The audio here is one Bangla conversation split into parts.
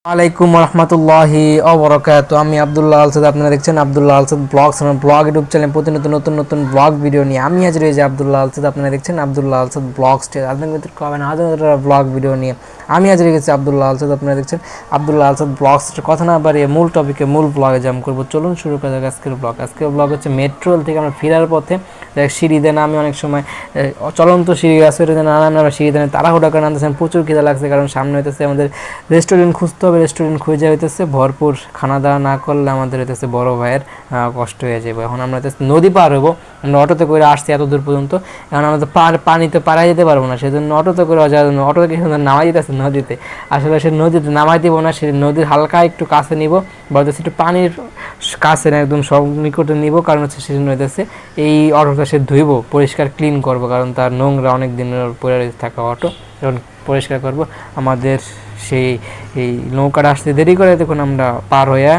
আলাইকুম রহমতুল্লাহি ওবরাকাতুহু। আমি আব্দুল্লাহ আলসাদ, আপনারা দেখছেন আব্দুল্লাহ আলসাদ ব্লগস, আমার ব্লগ ইউটিউব চ্যানেল। প্রতিনিয়ত নতুন নতুন ব্লগ ভিডিও নিয়ে আমি হাজির হয়েছি আব্দুল্লাহ আলসাদ। আপনারা দেখছেন আব্দুল্লাহ আলসাদ ব্লগস, আপনাদের কবেন হাজার ব্লগ ভিডিও নিয়ে আমি হাজির হয়ে গেছি আব্দুল্লাহ আলসাদ। আপনারা দেখছেন আব্দুল্লাহ আলসাদ ব্লগস। কথা না বাড়িয়ে মূল টপিকে, মূল ব্লগে জাম করবো। চলুন শুরু করা যাক আজকের ব্লগ। আজকের ব্লগ হচ্ছে মেট্রো রেল থেকে আমরা ফেরার পথে সিঁড়িতে নামি। অনেক সময় চলন্ত সিঁড়ি আছে, আমরা সিঁড়িতে তাড়াহুড়া করে নামতেছেন, প্রচুর খিদা লাগছে, কারণ সামনে হইতেছে আমাদের রেস্টুরেন্ট খুঁজতে হবে। রেস্টুরেন্ট খুঁজে হইতেছে, ভরপুর খানা দাওয়া না করলে আমাদের হইতেছে বড় ভাইয়ের কষ্ট হয়ে যাবে। এখন আমরা নদী পার হবো, আমরা অটোতে করে আসছি এত দূর পর্যন্ত। এখন আমরা তো পানিতে পাড়াই যেতে পারবো না, সেজন্য অটোতে করে যাওয়ার জন্য অটো থেকে নামাই যেতেছে নদীতে। আসলে সে নদীতে নামাই দিব না, সে নদীর হালকা একটু কাছে নিব, বলতেছে একটু পানির কাছে না, একদম সব নিকটে নিব, কারণ হচ্ছে সেজন্য হইতেছে এই অটোটা সে ধুইব, পরিষ্কার ক্লিন করব, কারণ তার নোংরা অনেক দিনের পরে থাকা অটো যখন পরিষ্কার করব। আমাদের সেই এই নৌকাটা আসতে দেরি করে, দেখুন আমরা পার হইয়া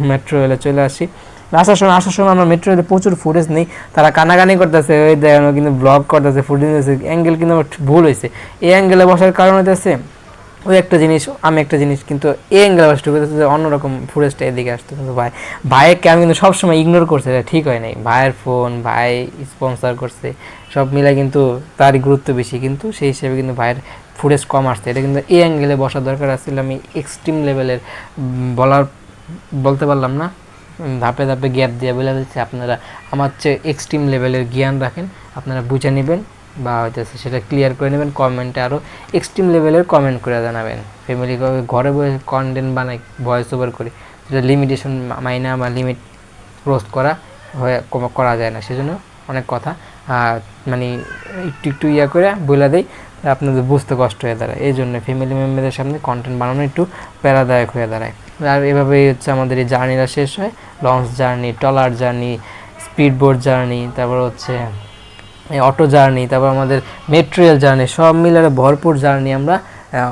মেট্রো রেলে চলে আসি। আসার সময় আমরা মেট্রো রেলে প্রচুর ফুটেজ নেই, তারা কানাকানি করতেছে, ওই দেখেন কিন্তু ব্লগ করতেছে, ফুটেজ নিতেছে। অ্যাঙ্গেল কিন্তু আমার ভুল হয়েছে, এই অ্যাঙ্গেলে বসার কারণ হইতেছে ওই একটা জিনিস, আমি একটা জিনিস, কিন্তু এই অ্যাঙ্গেলে বসতে হইতেছে যে অন্যরকম ফুটেজটা এদিকে আসতো। কিন্তু ভাইকে আমি কিন্তু সবসময় ইগনোর করছে, এটা ঠিক হয় নাই। ভাইয়ের ফোন, ভাই স্পন্সার করছে, সব মিলাই কিন্তু তারই গুরুত্ব বেশি, কিন্তু সেই হিসেবে কিন্তু ভাইয়ের ফুটেজ কম আসছে। এটা কিন্তু এই অ্যাঙ্গেলে বসার দরকার আসছিল। আমি এক্সট্রিম লেভেলের বলতে পারলাম না, ধাপে ধাপে গ্যাপ দিয়ে বলে দিচ্ছি। আপনারা আমার চেয়ে এক্সট্রিম লেভেলের জ্ঞান রাখেন, আপনারা বুঝে নেবেন বা হইতেছে সেটা ক্লিয়ার করে নেবেন। কমেন্টে আরও এক্সট্রিম লেভেলের কমেন্ট করে জানাবেন। ফ্যামিলি ঘরে বসে কন্টেন্ট বানাই, ভয়েস ওভার করি, সেটা লিমিটেশন মাইনা বা লিমিট ক্রস করা যায় না, সেজন্য অনেক কথা মানে একটু একটু করে বলে দেয়, আপনাদের বুঝতে কষ্ট হয়ে দাঁড়ায়। এই জন্য ফ্যামিলি মেম্বারদের সামনে কন্টেন্ট বানানো একটু প্যারাদায়ক হয়ে দাঁড়ায়। আর এভাবেই হচ্ছে আমাদের এই জার্নিটা শেষ হয়। Launch journey, trawler journey, speed boat journey, তারপর হচ্ছে অটো জার্নি, তারপর আমাদের মেট্রো রেল জার্নি, সব মিলারে ভরপুর জার্নি আমরা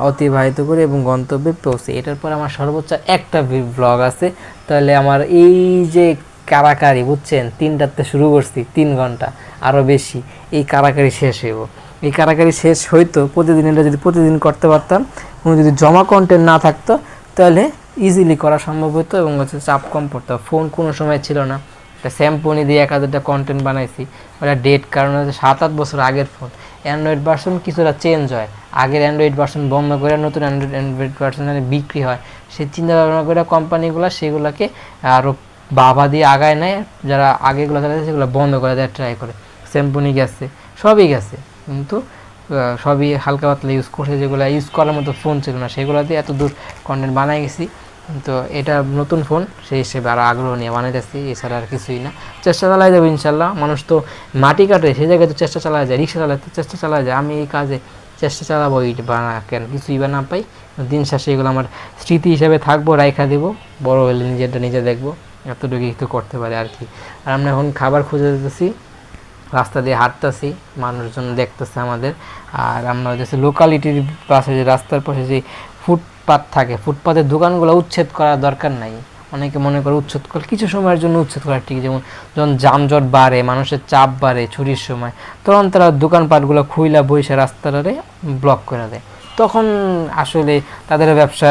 অতিবাহিত করি এবং গন্তব্যে পৌঁছে। এটার পর আমার সর্বোচ্চ একটা ব্লগ আছে। তাহলে আমার এই যে কারাকারি, বুঝছেন, 3টাতে শুরু করছি, 3 ঘন্টা আরও বেশি, এই কারাকারি শেষ হইব। এই কারাকারি শেষ হইতো প্রতিদিন, এটা যদি প্রতিদিন করতে পারতাম, কোনো যদি জমা কন্টেন্ট না থাকতো, তাহলে ইজিলি করা সম্ভব হতো এবং হচ্ছে চাপ কম পড়তো। ফোন কোনো সময় ছিল না, একটা স্যাম্পনি দিয়ে 1000টা কন্টেন্ট বানাইছি। ওটা ডেট, কারণ হচ্ছে 7-8 বছর আগের ফোন। অ্যান্ড্রয়েড ভার্সন কিছুটা চেঞ্জ হয়, আগের অ্যান্ড্রয়েড ভার্সন বন্ধ করে নতুন অ্যান্ড্রয়েড ভার্সন বিক্রি হয়। সেই চিন্তা ভাবনা করে কোম্পানিগুলো সেগুলোকে আরও বাবা দিয়ে আগায় নেয়, যারা আগেগুলো চালাচ্ছে সেগুলো বন্ধ করে দেয়, ট্রাই করে। স্যাম্পনি গেছে, সবই গেছে, কিন্তু সবই হালকা পাতলা ইউজ করছে, যেগুলো ইউজ করার মতো ফোন ছিল না, সেগুলো দিয়ে এত দূর কন্টেন্ট বানাই গেছি। তো এটা নতুন ফোন, সেই হিসেবে আরও আগ্রহ নিয়ে বানাইতেছি, এছাড়া আর কিছুই না। চেষ্টা চালাই যাবে ইনশাল্লাহ। মানুষ তো মাটি কাটে, সেই জায়গায় তো চেষ্টা চালা যায়, রিক্সা চালাতে চেষ্টা চালা যায়। আমি এই কাজে চেষ্টা চালাবো, এইটা বানা কেন কিছুই বা না পাই, দিন শেষে এগুলো আমার স্মৃতি হিসেবে থাকবো, রাইখা দেবো। বড় হলে নিজেরটা নিজে দেখবো, এতটুকু একটু করতে পারে আর কি। আর আমরা এখন খাবার খুঁজে দিতেছি, রাস্তা দিয়ে হাঁটতেছি, মানুষজন দেখতেছে আমাদের। আর আমরা হচ্ছে লোকালিটির পাশে, যে রাস্তার পাশে যে ফুটপাত থাকে, ফুটপাতের দোকানগুলো উচ্ছেদ করার দরকার নাই। অনেকে মনে করে উচ্ছেদ করে, কিছু সময়ের জন্য উচ্ছেদ করা ঠিক। যেমন যখন যানজট বাড়ে, মানুষের চাপ বাড়ে ছুটির সময়, তখন তারা দোকানপাটগুলো খুইলা বইসা রাস্তাটারে ব্লক করে দেয়। তখন আসলে তাদের ব্যবসা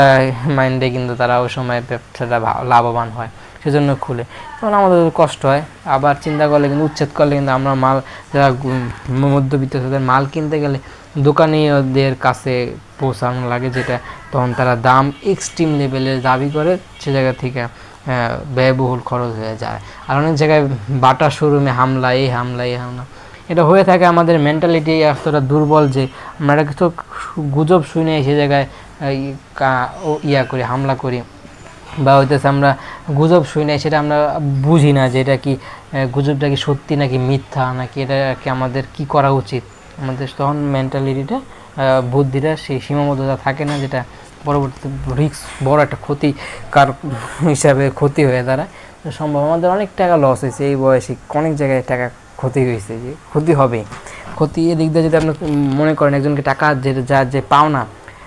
মাইন্ডে কিন্তু তারা ওই সময় ব্যবসাটা লাভবান হয়, সেজন্য খুলে। তখন আমাদের কষ্ট হয়। আবার চিন্তা করলে কিন্তু উচ্ছেদ করলে কিন্তু আমরা মাল, যারা মধ্যবিত্ত তাদের মাল কিনতে গেলে দোকানিদের কাছে পৌঁছানো লাগে, যেটা তখন তারা দাম এক্সট্রিম লেভেলের দাবি করে, সে জায়গা থেকে ব্যয়বহুল খরচ হয়ে যায়। আর অনেক জায়গায় বাটা শোরুমে হামলা, এই হামলা, এই হামলা, এটা হয়ে থাকে। আমাদের মেন্টালিটি এতটা দুর্বল যে আমরা একটা কিছু গুজব শুনে সে জায়গায় করি, হামলা করি, বা হইতেছে আমরা গুজব শুনি না, সেটা আমরা বুঝি না যে এটা কি গুজবটা কি সত্যি নাকি মিথ্যা, নাকি এটা কি আমাদের কি করা উচিত। আমাদের তখন মেন্টালিটিটা, বুদ্ধিটা সেই সীমাবদ্ধতা থাকে না, যেটা পরবর্তীতে রিস্ক, বড় একটা ক্ষতিকার হিসাবে ক্ষতি হয়ে দাঁড়ায়। সম্ভব আমাদের অনেক টাকা লস হয়েছে এই বয়সে, অনেক জায়গায় টাকা ক্ষতি হয়েছে, যে ক্ষতি হবে। ক্ষতি এদিক দিয়ে যদি আপনি মনে করেন একজনকে টাকা যে পাওনা,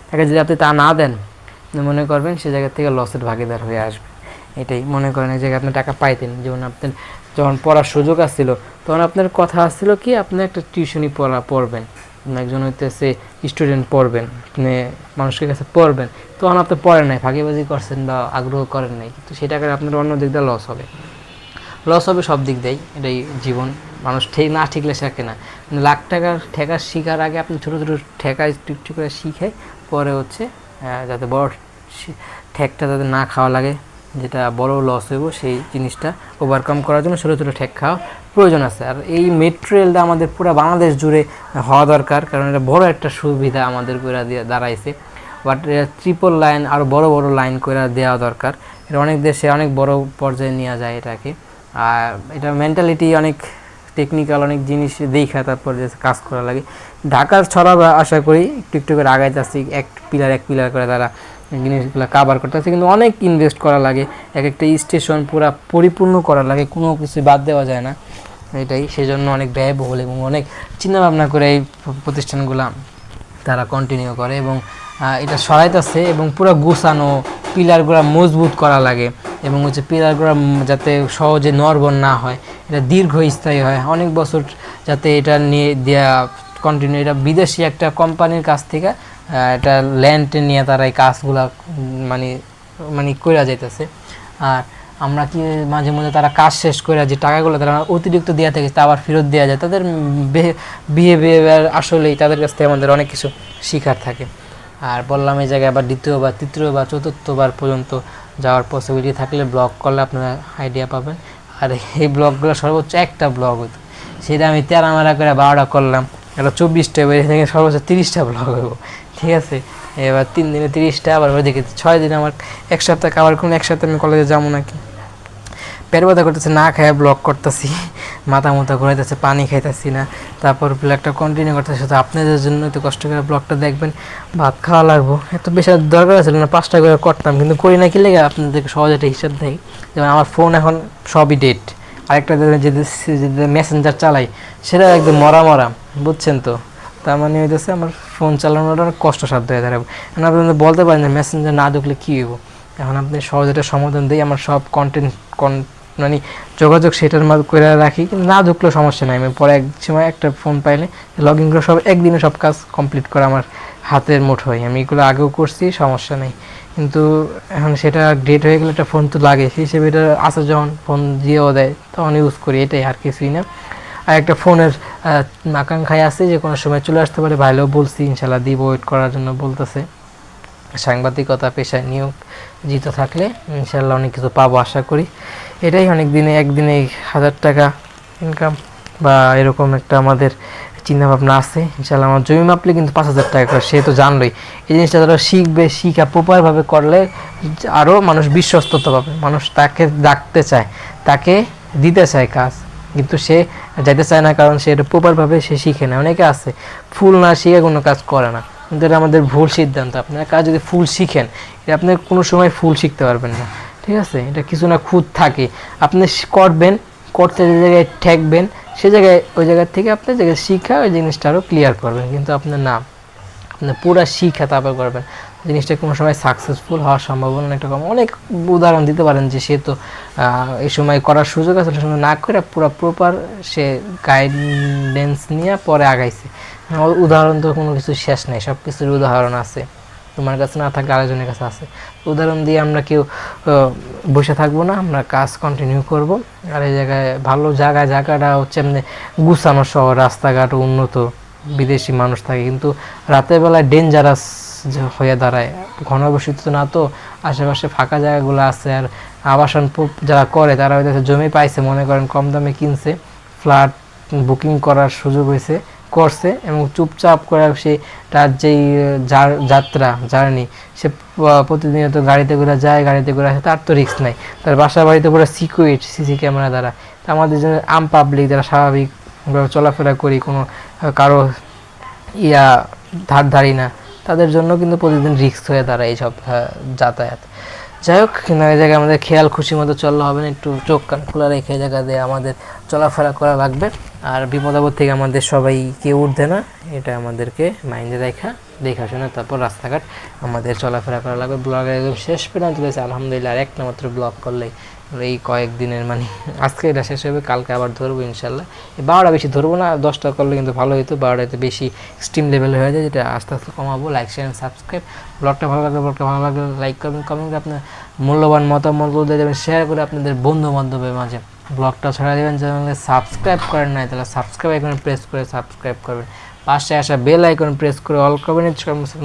তাকে যদি আপনি তা না দেন, মনে করবেন সে জায়গা থেকে লসের ভাগিদার হয়ে আসবে। এটাই মনে করেন, এক জায়গায় আপনি টাকা পাইতেন, যেমন আপনার যখন পড়ার সুযোগ আসছিল, তখন আপনার কথা আসছিল কি আপনি একটা টিউশনি পড়বেন, একজন হইতেছে স্টুডেন্ট পড়বেন, আপনি মানুষের কাছে পড়বেন, তখন আপনি পড়েন নাই, ফাঁকিবাজি করছেন বা আগ্রহ করেন নাই, কিন্তু সেটা করে আপনার অন্য দিক দিয়ে লস হবে সব দিক দিয়েই। এটাই জীবন, মানুষ ঠিক না শিখলে শেখে না। লাখ টাকার ঠেকা শিখার আগে আপনি ছোটো ছোটো ঠেকা একটু করে শিখে পরে হচ্ছে যাতে বড় ঠেকটা যাতে না খাওয়া লাগে, যেটা বড় লস হইব সেই জিনিসটা ওভারকাম করার জন্য ছোটো ছোটো ঠেক খাওয়া প্রয়োজন আছে। আর এই মেট্রো রেলটা আমাদের পুরো বাংলাদেশ জুড়ে হওয়া দরকার, কারণ এটা বড় একটা সুবিধা আমাদের করে দিয়ে দাঁড়াইছে। বাট ট্রিপল লাইন আরও বড় বড় লাইন করে দেওয়া দরকার। এটা অনেক দেশে অনেক বড় পর্যায়ে নেওয়া যায় এটাকে। আর এটা মেন্টালিটি অনেক টেকনিক্যাল অনেক জিনিস দেখা তারপর যে কাজ করা লাগে। ঢাকার ছড়া আশা করি একটু একটু করে আগাইতেছি, এক পিলার করে তারা জিনিসগুলো কাভার করতেছে, কিন্তু অনেক ইনভেস্ট করা লাগে, এক একটা স্টেশন পুরো পরিপূর্ণ করা লাগে, কোনো কিছু বাদ দেওয়া যায় না। এটাই সেজন্য অনেক ব্যয়বহুল এবং অনেক চিন্তাভাবনা করে এই প্রতিষ্ঠানগুলো তারা কন্টিনিউ করে এবং এটা সহায়তাছে এবং পুরো গুছানো পিলারগুলো মজবুত করা লাগে এবং হচ্ছে পিলারগুলো যাতে সহজে নড়বড় না হয়, এটা দীর্ঘস্থায়ী হয় অনেক বছর, যাতে এটা নিয়ে দেওয়া কন্টিনিউ। এটা বিদেশি একটা কোম্পানির কাছ থেকে এটা ল্যান্ড নিয়ে তারা এই কাজগুলো মানে মানে কইরা যাইতেছে। আর আমরা কি মাঝে মধ্যে তারা কাজ শেষ করে যে টাকাগুলো তারা অতিরিক্ত দেওয়া থাকে তা আবার ফেরত দেওয়া যায়, তাদের বিহেভিয়ার আসলেই তাদের কাছ থেকে আমাদের অনেক কিছু শিখার থাকে। আর বললাম এই জায়গায় আবার দ্বিতীয়বার তৃতীয়বার চতুর্থবার পর্যন্ত যাওয়ার পসিবিলিটি থাকলে ব্লগ করলে আপনারা আইডিয়া পাবেন। আর এই ব্লগগুলো সর্বোচ্চ একটা ব্লগ হতো, সেটা আমি 13 করে 12টা করলাম, একটা 24টা বেরিয়ে থেকে সর্বোচ্চ 30টা ব্লগ হইব, ঠিক আছে। এবার 3 দিনে 30টা, আবার ওইদিকে 6 দিনে আমার 1 সপ্তাহ আবার কোন 1 সপ্তাহে আমি কলেজে যাবো নাকি, পেট ব্যথা করতেছে, না খায় ব্লগ করতেছি, মাথা ঘুরাইতেছে, পানি খাইতেছি না, তারপর ব্লগটা কন্টিনিউ করতেছে। তো আপনাদের জন্য তো কষ্ট করে ব্লগটা দেখবেন, ভাত খাওয়া লাগবো, এত বেশি দরকার ছিল না, 5টা করে করতাম, কিন্তু করি না কি লেগে আপনাদেরকে সহজে একটা হিসাব দেয়। যেমন আমার ফোন এখন সবই ডেট, আরেকটা যে মেসেঞ্জার চালাই সেটা একদম মরা বুঝছেন তো, তার মানে হইতেছে আমার ফোন চালানোটা অনেক কষ্টসাধ্য হয়ে দাঁড়াবে। এখন আপনি বলতে পারেন যে মেসেঞ্জার না ঢুকলে কী হইব, এখন আপনি সহজে একটা সমাধান দিই, আমার সব কন্টেন্ট মানে যোগাযোগ সেটার মাঝে করে রাখি, কিন্তু না ঢুকলেও সমস্যা নাই, আমি পরে এক সময় একটা ফোন পাইলে লগ ইন করে সব একদিনে সব কাজ কমপ্লিট করা আমার হাতের মুঠোয়, আমি এগুলো আগেও করছি, সমস্যা নেই। কিন্তু এখন সেটা ডেট হয়ে গেলে একটা ফোন তো লাগে, সেই হিসেবে এটা আসে যখন ফোন দিয়েও দেয় তখন ইউজ করি, এটাই আর কিছুই না। আর একটা ফোনের আকাঙ্ক্ষায় আছে যে কোনো সময় চলে আসতে পারে, ভাইলেও বলছি ইনশাল্লাহ দিব, ওয়েট করার জন্য বলতেছে। সাংবাদিকতা পেশায় নিয়োজিত থাকলে ইনশাল্লাহ অনেক কিছু পাবো আশা করি। এটাই অনেক দিনে একদিনে 1000 টাকা ইনকাম বা এরকম একটা আমাদের চিন্তাভাবনা আছে ইনশাল্লাহ। আমার জমি মাপলে কিন্তু 5000 টাকা করে, সে তো জানলই। এই জিনিসটা যারা শিখবে, শিখা প্রপারভাবে করলে আরও মানুষ বিশ্বস্ততা পাবে, মানুষ তাকে ডাকতে চায়, তাকে দিতে চায় কাজ, কিন্তু সে যাইতে চায় না, কারণ সে এটা প্রপারভাবে সে শিখে না। অনেকে আছে ফুল না শিখে কোনো কাজ করে না, কিন্তু এটা আমাদের ভুল সিদ্ধান্ত। আপনারা কাজ যদি ফুল শিখেন, এটা আপনি কোনো সময় ফুল শিখতে পারবেন না, ঠিক আছে। এটা কিছু না খুঁত থাকে, আপনি করবেন, করতে যে জায়গায় ঠেকবেন সে জায়গায় ওই জায়গার থেকে আপনি জায়গায় শিখা ওই জিনিসটা আরও ক্লিয়ার করবেন, কিন্তু আপনার না, আপনার পুরো শিখা তারপর করবেন, জিনিসটা কোনো সময় সাকসেসফুল হওয়ার সম্ভাবনা অনেকটা কম। অনেক উদাহরণ দিতে পারেন যে সে তো এই সময় করার সুযোগ আছে, সময় না করে পুরো প্রপার সে গাইডেন্স নিয়ে পরে আগাইছে। উদাহরণ তো কোনো কিছু শেষ নেই, সব কিছুর উদাহরণ আছে, তোমার কাছে না থাকলে আরেকজনের কাছে আছে। উদাহরণ দিয়ে আমরা কেউ বসে থাকবো না, আমরা কাজ কন্টিনিউ করব। আর এই জায়গায় ভালো জায়গাটা হচ্ছে এমনি গুছানো শহর, রাস্তাঘাট উন্নত, বিদেশি মানুষ থাকে, কিন্তু রাতের বেলায় ডেঞ্জারাস হয়ে দাঁড়ায়, ঘনবসতিত না তো, আশেপাশে ফাঁকা জায়গাগুলো আছে। আর আবাসন যারা করে তারা হয়তো জমি পাইছে, মনে করেন কম দামে কিনছে, ফ্ল্যাট বুকিং করার সুযোগ হয়েছে, করছে এবং চুপচাপ করে সে তার যেই জার্নি সে প্রতিনিয়ত গাড়িতে করে যায়, গাড়িতে করে আসে, তার তো রিস্ক নাই, তার বাসা বাড়িতে পুরো সিকিউরিট সিসি ক্যামেরা দ্বারা। তা আমাদের জন্য আম পাবলিক যারা স্বাভাবিকভাবে চলাফেরা করি, কোনো কারো ধারি না, তাদের জন্য কিন্তু প্রতিদিন রিস্ক হয়ে দাঁড়ায় এইসব যাতায়াত। যাই হোক, কিন্তু এই জায়গায় আমাদের খেয়াল খুশি মতো চললে হবে না, একটু চোখ কান খোলা রেখে জায়গা দিয়ে আমাদের চলাফেরা করা লাগবে। আর বিপদ আপদ থেকে আমাদের সবাই কেউ উঠবে না, এটা আমাদেরকে মাইন্ডে দেখাশোনা তারপর রাস্তাঘাট আমাদের চলাফেরা করা লাগবে। ব্লগের একদম শেষ পর্যন্ত চলেছে আলহামদুলিল্লাহ, আর একটা মাত্র ব্লগ করলেই এই কয়েকদিনের মানে আজকে এটা শেষ হবে, কালকে আবার ধরবো ইনশাল্লাহ। এই 12টা বেশি ধরবো না, 10টা করলে কিন্তু ভালো হতো, 12টাতে বেশি এক্সট্রিম লেভেল হয়ে যায়, যেটা আস্তে আস্তে কমাবো। লাইক শেয়ার সাবস্ক্রাইব, ব্লগটা ভালো লাগলে লাইক করবেন, কমেন্ট করে আপনার মূল্যবান মতামত দিয়ে দেবেন, শেয়ার করে আপনাদের বন্ধু বান্ধবের মাঝে ব্লগটা ছড়া দেবেন। চ্যানেলে সাবস্ক্রাইব করেন নাই তাহলে সাবস্ক্রাইব আইকনে প্রেস করে সাবস্ক্রাইব করবেন, পাশে আসা বেল আইকন প্রেস করে অল করবেন,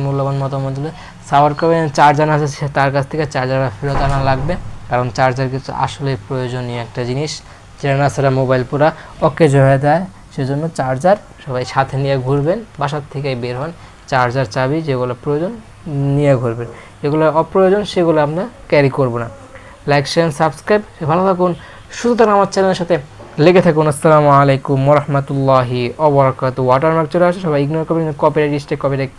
মূল্যবান মতামত দিলে সাপোর্ট করবেন। চার্জার আছে তার কাছ থেকে চার্জার ফেরত আনা লাগবে, কারণ চার্জার কিছু আসলে প্রয়োজনীয় একটা জিনিস, যেটা না ছাড়া মোবাইল পুরা অকেজ হয়ে যায়। সেজন্য চার্জার সবাই সাথে নিয়ে ঘুরবেন, বাসার থেকে বের হন, চার্জার চাবি যেগুলো প্রয়োজন নিয়ে ঘুরবেন, যেগুলো অপ্রয়োজন সেগুলো আমরা ক্যারি করব না। লাইক শেয়ার সাবস্ক্রাইব, ভালো থাকুন, সুস্থ থাকুন, আমার চ্যানেলের সাথে লেগে থাকুন। আসসালামু আলাইকুম ওয়া রাহমাতুল্লাহি ওয়া বারাকাতুহু। ওয়াটারমার্ক চলে আসে, সবাই ইগনোর করবেন, কপিরাইট স্ট্রাইক কপিরাইট